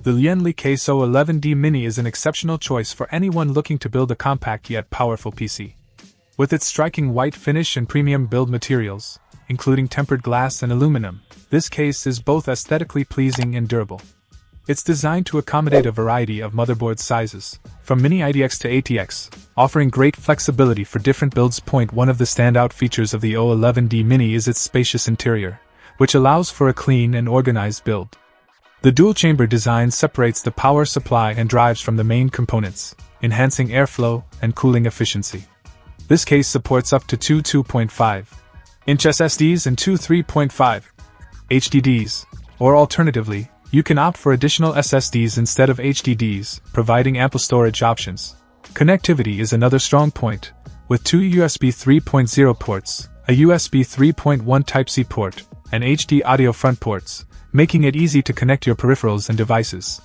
The Lian Case O11D Mini is an exceptional choice for anyone looking to build a compact yet powerful PC. With its striking white finish and premium build materials, including tempered glass and aluminum, this case is both aesthetically pleasing and durable. It's designed to accommodate a variety of motherboard sizes, from Mini IDX to ATX, offering great flexibility for different builds. One of the standout features of the O11D Mini is its spacious interior, which allows for a clean and organized build. The dual-chamber design separates the power supply and drives from the main components, enhancing airflow and cooling efficiency. This case supports up to two 2.5-inch SSDs and two 3.5 HDDs, or alternatively, you can opt for additional SSDs instead of HDDs, providing ample storage options. Connectivity is another strong point, with two USB 3.0 ports, a USB 3.1 Type-C port, and HD audio front ports, making it easy to connect your peripherals and devices.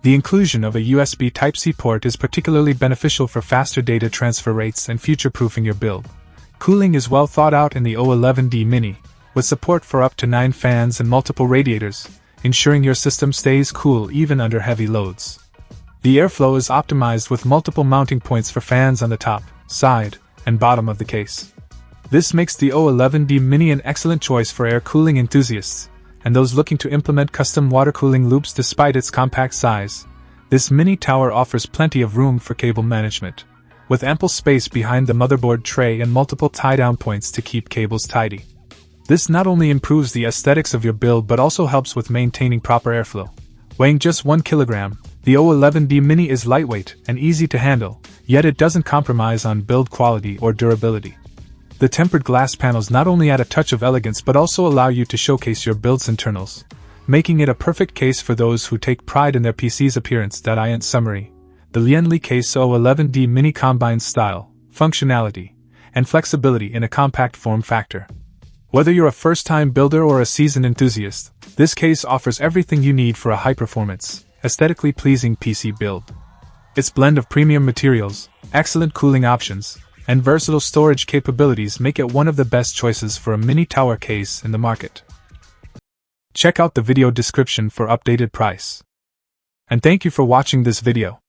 The inclusion of a USB Type-C port is particularly beneficial for faster data transfer rates and future-proofing your build. Cooling is well thought out in the O11D Mini, with support for up to 9 fans and multiple radiators, ensuring your system stays cool even under heavy loads. The airflow is optimized with multiple mounting points for fans on the top, side, and bottom of the case. This makes the O11D Mini an excellent choice for air cooling enthusiasts, and those looking to implement custom water cooling loops. Despite its compact size, this mini tower offers plenty of room for cable management, with ample space behind the motherboard tray and multiple tie-down points to keep cables tidy. This not only improves the aesthetics of your build but also helps with maintaining proper airflow. Weighing just 1 kilogram, the O11D Mini is lightweight and easy to handle, yet it doesn't compromise on build quality or durability. The tempered glass panels not only add a touch of elegance but also allow you to showcase your build's internals, making it a perfect case for those who take pride in their PC's appearance. In summary, the Lian Case O11D Mini combines style, functionality, and flexibility in a compact form factor. Whether you're a first-time builder or a seasoned enthusiast, this case offers everything you need for a high-performance, aesthetically pleasing PC build. Its blend of premium materials, excellent cooling options, and versatile storage capabilities make it one of the best choices for a mini tower case in the market. Check out the video description for updated price. And thank you for watching this video.